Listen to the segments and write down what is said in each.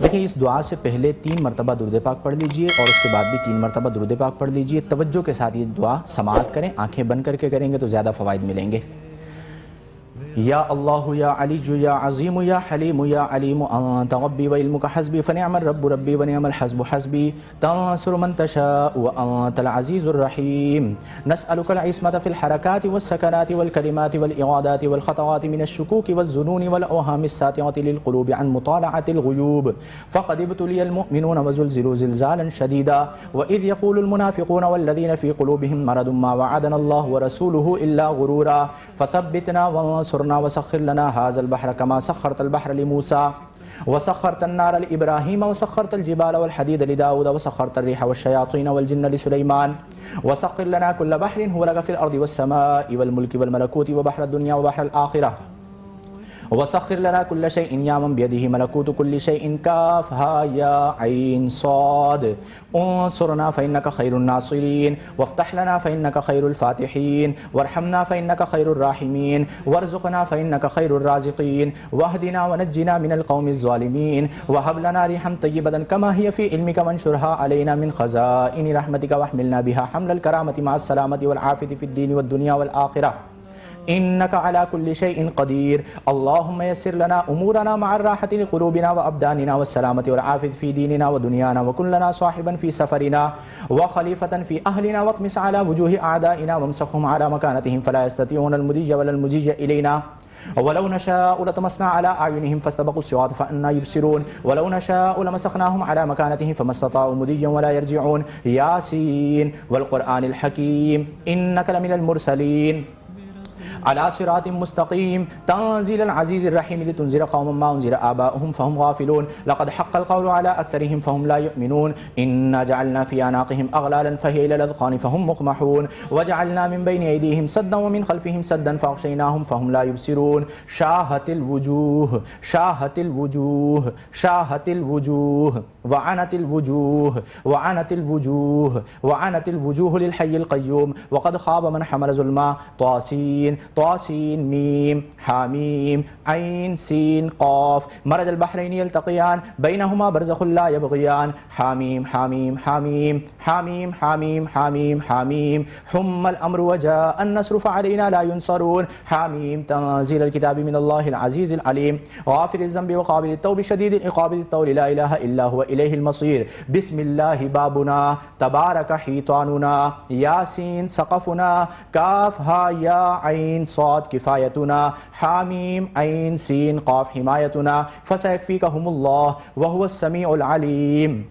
دیکھیں اس دعا سے پہلے 3 مرتبہ درود پاک پڑھ لیجئے اور اس کے بعد بھی 3 مرتبہ درود پاک پڑھ لیجئے۔ توجہ کے ساتھ یہ دعا سماعت کریں، آنکھیں بند کر کے کریں گے تو زیادہ فوائد ملیں گے۔ یا اللہ یا علی یا عظیم یا حلیم یا علیم انت ربی وعلمک حسبی فنعم الرب ربی ونعم الحسب حسبی تنصر من تشاء وانت العزیز الرحیم نسألک العصمة في الحركات والسكنات والكلمات والإرادات والخطوات من الشكوك والظنون والأوهام الساطعة للقلوب عن مطالعة الغيوب فقد ابتلي المؤمنون وزلزلوا زلزالا شديدا وإذ يقول المنافقون والذين في قلوبهم مرض ما وعدنا الله ورسوله إلا غرورا فثبتنا وانصرنا وسخر لنا هذا البحر كما سخرت البحر لموسى وسخرت النار لإبراهيم وسخرت الجبال والحديد لداود وسخرت الريح والشياطين والجن لسليمان وسخر لنا كل بحر هو لك في الأرض والسماء والملك والملكوت وبحر الدنيا وبحر الآخرة وسخر لنا كل شيء يا من بيده ملكوت كل شيء كافها يا عين صاد انصرنا فإنك خير الناصرين وافتح لنا فإنك خير الفاتحين وارحمنا فإنك خير الراحمين وارزقنا فإنك خير الرازقين واهدنا ونجنا من القوم الظالمين وهب لنا ريحا طيبة كما هي في علمك وانشرها علينا من خزائن رحمتك واحملنا بها حمل الكرامة مع السلامة والعافية في الدين والدنيا والآخرة إنك على كل شيء قدير اللهم يسر لنا أمورنا مع الراحة لقلوبنا وأبداننا والسلامة والعافية في ديننا ودنيانا وكن لنا صاحبا في سفرنا وخليفة في أهلنا واطمس على وجوه أعدائنا وامسخهم على مكانتهم فلا يستطيعون المضي ولا المجيء إلينا ولو نشاء لطمسنا على أعينهم فاستبقوا الصراط فأنا يبصرون ولو نشاء لمسخناهم على مكانتهم فما استطاعوا مضيا ولا يرجعون ياسين والقرآن الحكيم إنك لمن المرسلين على صراط مستقيم تنزيل العزيز الرحيم لتنذر قوما ما أنذر آباؤهم فهم غافلون لقد حق القول على أكثرهم فهم لا يؤمنون إنا جعلنا في أعناقهم أغلالا فهي إلى الأذقان فهم مقمحون وجعلنا من بين أيديهم سدا ومن خلفهم سدا فأغشيناهم فهم لا يبصرون شاهت الوجوه شاهت الوجوه شاهت الوجوه وعنت الوجوه وعنت الوجوه وعنت الوجوه للحي القيوم وقد خاب من حمل ظلما طاسين طاسين ميم حاميم عين سين قاف مرج البحرين يلتقيان بينهما برزخ لا يبغيان حاميم حاميم حاميم حاميم حاميم حاميم حاميم حم الأمر وجاء النصر فعلينا لا ينصرون حاميم تنزيل الكتاب من الله العزيز العليم غافر الذنب وقابل التوب شديد العقاب ذي الطول لا إله إلا هو إليه المصير بسم الله بابنا تبارك حيطاننا ياسين سقفنا كاف ها يا عين صاد كفايتنا حاميم عين سين قاف حمايتنا فسيكفيكهم الله وهو السميع العليم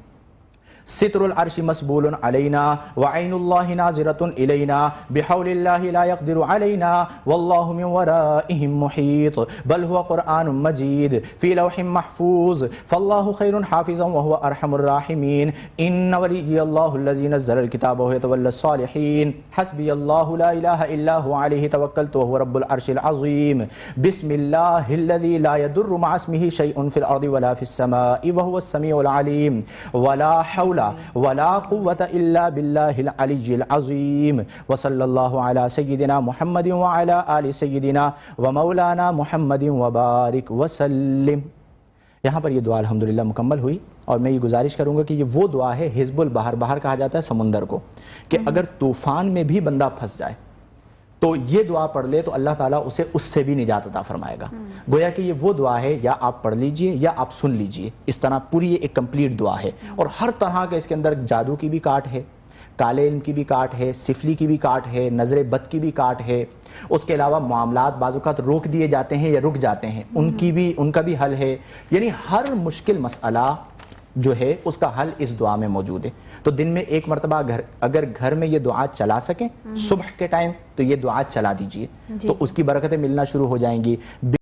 ستر العرش مسبول علينا وعين الله ناظرة إلينا بحول الله لا يقدر علينا والله من ورائهم محيط بل هو قرآن مجيد في لوح محفوظ فالله خير حافظا وهو أرحم الراحمين إن ولي الله الذي نزل الكتاب وهو يتولى الصالحين حسبي الله لا إله إلا هو عليه توكلت وهو رب العرش العظيم بسم الله الذي لا يضر مع اسمه شيء في الأرض ولا في السماء وهو السميع العليم ولا حول ولا قوة إلا بالله العلي العظيم وصلى الله على سيدنا محمد وعلى آل سيدنا ومولانا محمد وبارك وسلم۔ یہاں پر یہ دعا الحمدللہ مکمل ہوئی اور میں یہ گزارش کروں گا کہ یہ وہ دعا ہے حزب البحر، بحر کہا جاتا ہے سمندر کو، کہ اگر طوفان میں بھی بندہ پھنس جائے تو یہ دعا پڑھ لے تو اللہ تعالیٰ اسے اس سے بھی نجات عطا فرمائے گا۔ گویا کہ یہ وہ دعا ہے یا آپ پڑھ لیجئے یا آپ سن لیجئے، اس طرح پوری یہ ایک کمپلیٹ دعا ہے اور ہر طرح کے اس کے اندر جادو کی بھی کاٹ ہے، کالے علم کی بھی کاٹ ہے، سفلی کی بھی کاٹ ہے، نظر بد کی بھی کاٹ ہے، اس کے علاوہ معاملات بعض اوقات روک دیے جاتے ہیں یا رک جاتے ہیں ان کا بھی حل ہے، یعنی ہر مشکل مسئلہ جو ہے اس کا حل اس دعا میں موجود ہے۔ تو دن میں ایک مرتبہ اگر گھر میں یہ دعا چلا سکیں صبح کے ٹائم تو یہ دعا چلا دیجئے تو اس کی برکتیں ملنا شروع ہو جائیں گی۔